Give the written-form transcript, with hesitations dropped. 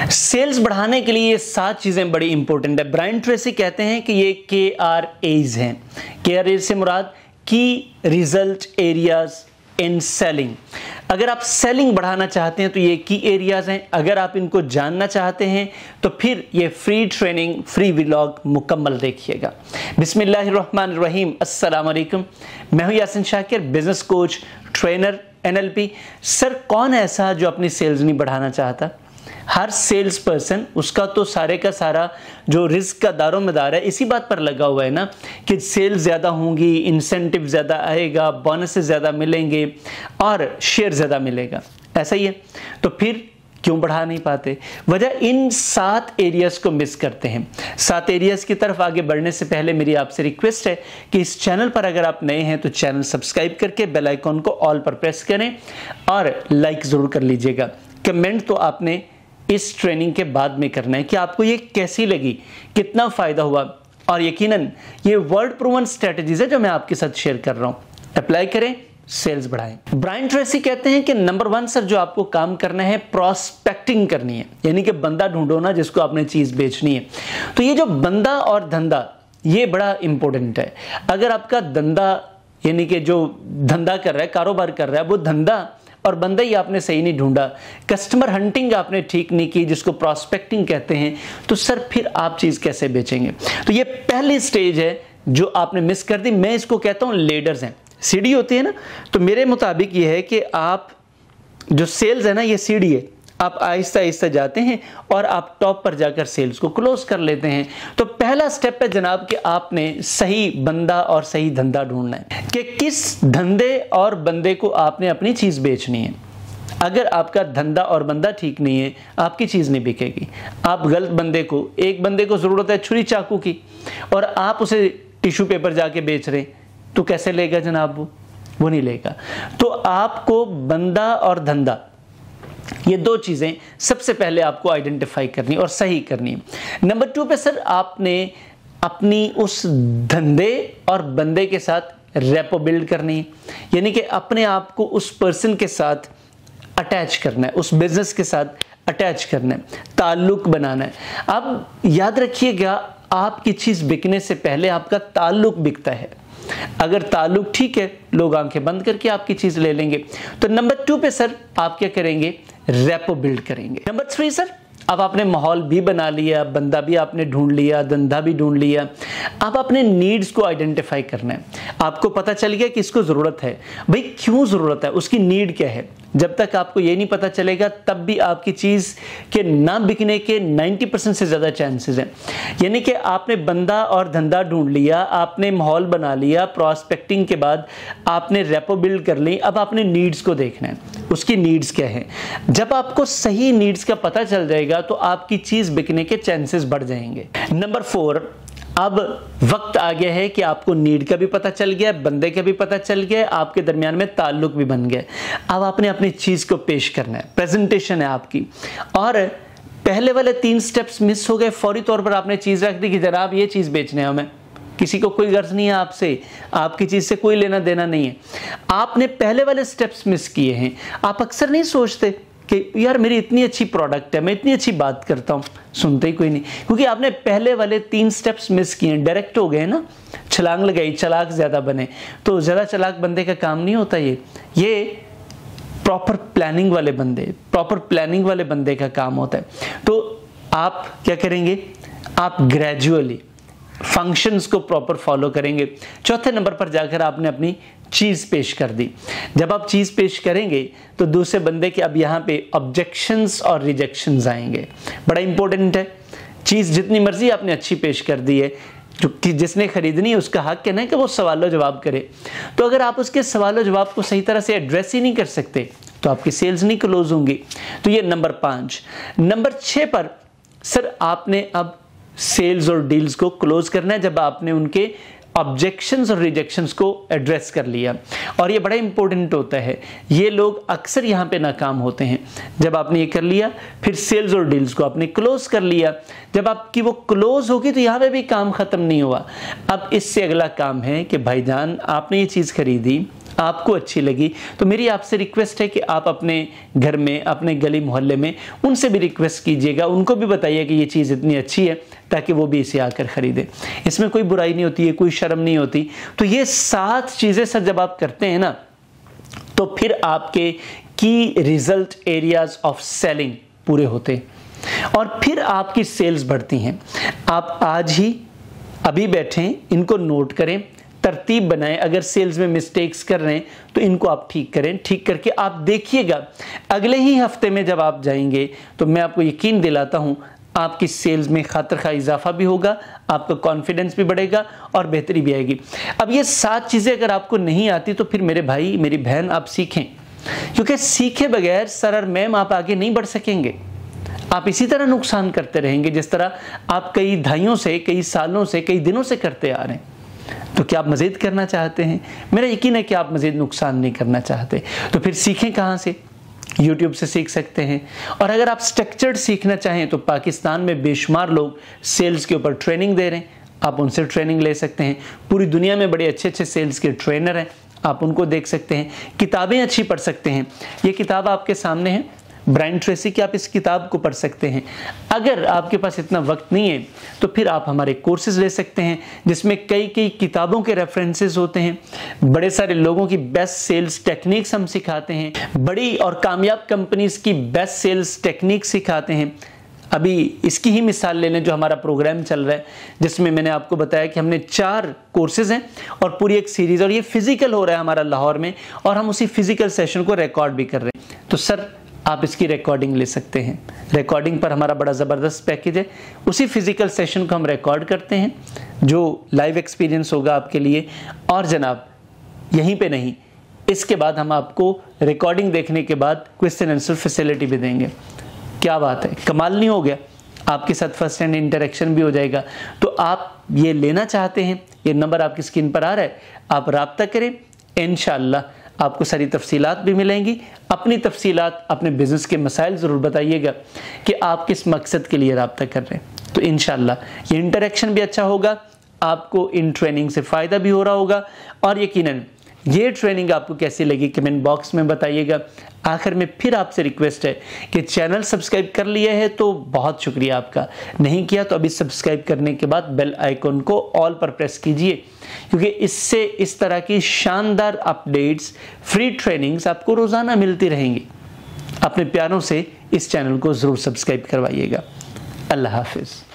Sales बढ़ाने के लिए ये 7 चीजें बड़ी इंपॉर्टेंट है। ब्रायन ट्रेसी कहते हैं कि ये KRAs हैं। KRAs से मुराद की रिजल्ट एरियाज इन सेलिंग। अगर आप सेलिंग बढ़ाना चाहते हैं तो ये की एरियाज हैं। अगर आप इनको जानना चाहते हैं तो फिर ये फ्री ट्रेनिंग, फ्री व्लॉग मुकम्मल देखिएगा। बिस्मिल्लाहिर्रहमानिर्रहीम, अस्सलाम वालेकुम। मैं हूं Yasin Shakir, business coach, trainer, NLP। Sir, कौन है ऐसा जो अपनी सेल्स नहीं बढ़ाना चाहता? हर सेल्स पर्सन, उसका तो सारे का सारा जो रिस्क का दारोमदार है इसी बात पर लगा हुआ है ना कि सेल्स ज़्यादा होंगी, इंसेंटिव ज़्यादा आएगा, बोनसेस ज़्यादा मिलेंगे और शेयर ज़्यादा मिलेगा। ऐसा ही है। तो फिर क्यों बढ़ा नहीं पाते? वजह इन 7 एरियाज को मिस करते हैं। 7 एरियाज की तरफ आगे बढ़ने से पहले मेरी आपसे रिक्वेस्ट है कि इस चैनल पर अगर आप नए हैं तो चैनल सब्सक्राइब करके बेल आइकॉन को ऑल पर प्रेस करें और लाइक ज़रूर कर लीजिएगा। कमेंट तो आपने इस ट्रेनिंग के बाद में करना है कि आपको ये कैसी लगी, कितना फ़ायदा हुआ, और यकीनन ये वर्ड प्रूवन स्ट्रेटजीज है जो मैं आपके साथ शेयर कर रहा हूँ। अप्लाई करें, सेल्स बढ़ाएं। ब्रायन ट्रेसी कहते हैं कि नंबर 1 सर, जो आपको काम करना है प्रॉस्पेक्टिंग करनी है, यानी कि बंदा ढूंढो ना जिसको आपने चीज़ बेचनी है। तो ये जो बंदा और धंधा, ये बड़ा इंपॉर्टेंट है। अगर आपका धंधा यानी कि जो धंधा कर रहा है, कारोबार कर रहा है, वो धंधा और बंदा ही आपने सही नहीं ढूंढा, कस्टमर हंटिंग आपने ठीक नहीं की, जिसको प्रॉस्पेक्टिंग कहते हैं, तो सर फिर आप चीज़ कैसे बेचेंगे? तो ये पहली स्टेज है जो आपने मिस कर दी। मैं इसको कहता हूँ लेडर्स हैं, सीढ़ी होती है ना। तो मेरे मुताबिक ये है कि आप जो सेल्स है ना, ये सीढ़ी है। आप आहिस्ता आहिस्ता जाते हैं और आप टॉप पर जाकर सेल्स को क्लोज कर लेते हैं। तो पहला स्टेप है जनाब कि आपने सही बंदा और सही धंधा ढूंढना है कि किस धंधे और बंदे को आपने अपनी चीज़ बेचनी है। अगर आपका धंधा और बंदा ठीक नहीं है, आपकी चीज़ नहीं बिकेगी। आप गलत बंदे को, एक बंदे को ज़रूरत है छुरी चाकू की और आप उसे टिश्यू पेपर जाके बेच रहे, तो कैसे लेगा जनाब? वो नहीं लेगा। तो आपको बंदा और धंधा, ये 2 चीज़ें सबसे पहले आपको आइडेंटिफाई करनी और सही करनी है। नंबर 2 पे सर, आपने अपनी उस धंधे और बंदे के साथ रेपो बिल्ड करनी है, यानी कि अपने आप को उस पर्सन के साथ अटैच करना है, उस बिजनेस के साथ अटैच करना है, ताल्लुक बनाना है। अब याद रखिएगा, आपकी चीज़ बिकने से पहले आपका ताल्लुक बिकता है। अगर ताल्लुक ठीक है, लोग आंखें बंद करके आपकी चीज़ ले लेंगे। तो नंबर 2 पे सर आप क्या करेंगे? रेपो बिल्ड करेंगे। नंबर 3 सर, अब आपने माहौल भी बना लिया, बंदा भी आपने ढूंढ लिया, धंधा भी ढूंढ लिया। अब अपने नीड्स को आइडेंटिफाई करना है। आपको पता चल गया कि इसको ज़रूरत है, भाई क्यों ज़रूरत है, उसकी नीड क्या है। जब तक आपको ये नहीं पता चलेगा तब भी आपकी चीज़ के ना बिकने के 90% से ज़्यादा चांसेस हैं। यानी कि आपने बंदा और धंधा ढूंढ लिया, आपने माहौल बना लिया, प्रॉस्पेक्टिंग के बाद आपने रेपो बिल्ड कर ली। अब आपने नीड्स को देखना है, उसकी नीड्स क्या है। जब आपको सही नीड्स का पता चल जाएगा तो आपकी चीज़ बिकने के चांसेस बढ़ जाएंगे। नंबर 4, अब वक्त आ गया है कि आपको नीड का भी पता चल गया, बंदे का भी पता चल गया, आपके दरमियान में ताल्लुक भी बन गया। अब आपने अपनी चीज़ को पेश करना है, प्रेजेंटेशन है आपकी। और पहले वाले 3 स्टेप्स मिस हो गए। फौरी तौर पर आपने चीज़ रख दी कि जनाब ये चीज़ बेचने है, हमें किसी को कोई गर्ज नहीं है आपसे, आपकी चीज़ से कोई लेना देना नहीं है। आपने पहले वाले स्टेप्स मिस किए हैं। आप अक्सर नहीं सोचते कि यार मेरी इतनी अच्छी प्रोडक्ट है, मैं इतनी अच्छी बात करता हूँ, सुनते ही कोई नहीं, क्योंकि आपने पहले वाले 3 स्टेप्स मिस किए, डायरेक्ट हो गए ना, छलांग लगाई, चालाक ज़्यादा बने। तो ज़्यादा चालाक बंदे का काम नहीं होता ये प्रॉपर प्लानिंग वाले बंदे का काम होता है। तो आप क्या करेंगे? आप ग्रेजुअली फंक्शंस को प्रॉपर फॉलो करेंगे। चौथे नंबर पर जाकर आपने अपनी चीज़ पेश कर दी। जब आप चीज़ पेश करेंगे तो दूसरे बंदे के अब यहाँ पे ऑब्जेक्शंस और रिजेक्शंस आएंगे। बड़ा इंपॉर्टेंट है। चीज़ जितनी मर्जी आपने अच्छी पेश कर दी है, जो कि जिसने खरीदनी है उसका हक है ना कि वो सवाल जवाब करे। तो अगर आप उसके सवाल जवाब को सही तरह से एड्रेस ही नहीं कर सकते तो आपकी सेल्स नहीं क्लोज होंगी। तो ये नंबर 5। नंबर 6 पर सर, आपने अब सेल्स और डील्स को क्लोज करना है जब आपने उनके ऑब्जेक्शंस और रिजेक्शंस को एड्रेस कर लिया। और ये बड़ा इंपॉर्टेंट होता है, ये लोग अक्सर यहाँ पे नाकाम होते हैं। जब आपने ये कर लिया, फिर सेल्स और डील्स को आपने क्लोज कर लिया। जब आपकी वो क्लोज होगी तो यहाँ पे भी काम खत्म नहीं हुआ। अब इससे अगला काम है कि भाईजान आपने ये चीज़ खरीदी, आपको अच्छी लगी, तो मेरी आपसे रिक्वेस्ट है कि आप अपने घर में, अपने गली मोहल्ले में उनसे भी रिक्वेस्ट कीजिएगा, उनको भी बताइए कि ये चीज़ इतनी अच्छी है, ताकि वो भी इसे आकर ख़रीदें। इसमें कोई बुराई नहीं होती है, कोई शर्म नहीं होती। तो ये 7 चीज़ें सर जब आप करते हैं ना, तो फिर आपके की रिजल्ट एरियाज ऑफ सेलिंग पूरे होते हैं और फिर आपकी सेल्स बढ़ती हैं। आप आज ही अभी बैठें, इनको नोट करें, तरतीब बनाएं। अगर सेल्स में मिस्टेक्स कर रहे हैं तो इनको आप ठीक करें। ठीक करके आप देखिएगा, अगले ही हफ्ते में जब आप जाएंगे तो मैं आपको यकीन दिलाता हूं आपकी सेल्स में खातिर खा इजाफा भी होगा, आपका कॉन्फिडेंस भी बढ़ेगा और बेहतरी भी आएगी। अब ये 7 चीज़ें अगर आपको नहीं आती तो फिर मेरे भाई, मेरी बहन, आप सीखें, क्योंकि सीखे बगैर सर और मैम आप आगे नहीं बढ़ सकेंगे। आप इसी तरह नुकसान करते रहेंगे जिस तरह आप कई दहाइयों से, कई सालों से, कई दिनों से करते आ रहे हैं। तो क्या आप मज़ीद करना चाहते हैं? मेरा यकीन है कि आप मज़ीद नुकसान नहीं करना चाहते। तो फिर सीखें कहाँ से? YouTube से सीख सकते हैं। और अगर आप स्ट्रक्चर्ड सीखना चाहें तो पाकिस्तान में बेशुमार लोग सेल्स के ऊपर ट्रेनिंग दे रहे हैं, आप उनसे ट्रेनिंग ले सकते हैं। पूरी दुनिया में बड़े अच्छे अच्छे सेल्स के ट्रेनर हैं, आप उनको देख सकते हैं। किताबें अच्छी पढ़ सकते हैं। ये किताब आपके सामने है, ब्रायन ट्रेसी की, आप इस किताब को पढ़ सकते हैं। अगर आपके पास इतना वक्त नहीं है तो फिर आप हमारे कोर्सेज ले सकते हैं, जिसमें कई कई किताबों के रेफरेंसेस होते हैं। बड़े सारे लोगों की बेस्ट सेल्स टेक्निक्स हम सिखाते हैं, बड़ी और कामयाब कंपनीज की बेस्ट सेल्स टेक्निक सिखाते हैं। अभी इसकी ही मिसाल ले लें, जो हमारा प्रोग्राम चल रहा है जिसमें मैंने आपको बताया कि हमने 4 कोर्सेज हैं और पूरी एक सीरीज, और ये फिजिकल हो रहा है हमारा लाहौर में, और हम उसी फिजिकल सेशन को रिकॉर्ड भी कर रहे हैं। तो सर आप इसकी रिकॉर्डिंग ले सकते हैं। रिकॉर्डिंग पर हमारा बड़ा ज़बरदस्त पैकेज है। उसी फिजिकल सेशन को हम रिकॉर्ड करते हैं, जो लाइव एक्सपीरियंस होगा आपके लिए। और जनाब यहीं पे नहीं, इसके बाद हम आपको रिकॉर्डिंग देखने के बाद क्वेश्चन आंसर फैसिलिटी भी देंगे। क्या बात है, कमाल नहीं हो गया? आपके साथ फर्स्ट हैंड इंटरेक्शन भी हो जाएगा। तो आप ये लेना चाहते हैं, ये नंबर आपकी स्क्रीन पर आ रहा है, आप राब्ता करें। इंशाअल्लाह आपको सारी तफसीलात भी मिलेंगी। अपनी तफसीलात, अपने बिज़नेस के मसाइल ज़रूर बताइएगा कि आप किस मकसद के लिए राब्ता कर रहे हैं। तो इंशाअल्लाह ये इंटरेक्शन भी अच्छा होगा, आपको इन ट्रेनिंग से फ़ायदा भी हो रहा होगा। और यकीनन ये ट्रेनिंग आपको कैसी लगी कमेंट बॉक्स में बताइएगा। आखिर में फिर आपसे रिक्वेस्ट है कि चैनल सब्सक्राइब कर लिया है तो बहुत शुक्रिया आपका, नहीं किया तो अभी सब्सक्राइब करने के बाद बेल आइकन को ऑल पर प्रेस कीजिए, क्योंकि इससे इस तरह की शानदार अपडेट्स, फ्री ट्रेनिंग्स आपको रोज़ाना मिलती रहेंगी। अपने प्यारों से इस चैनल को ज़रूर सब्सक्राइब करवाइएगा। अल्लाह हाफिज़।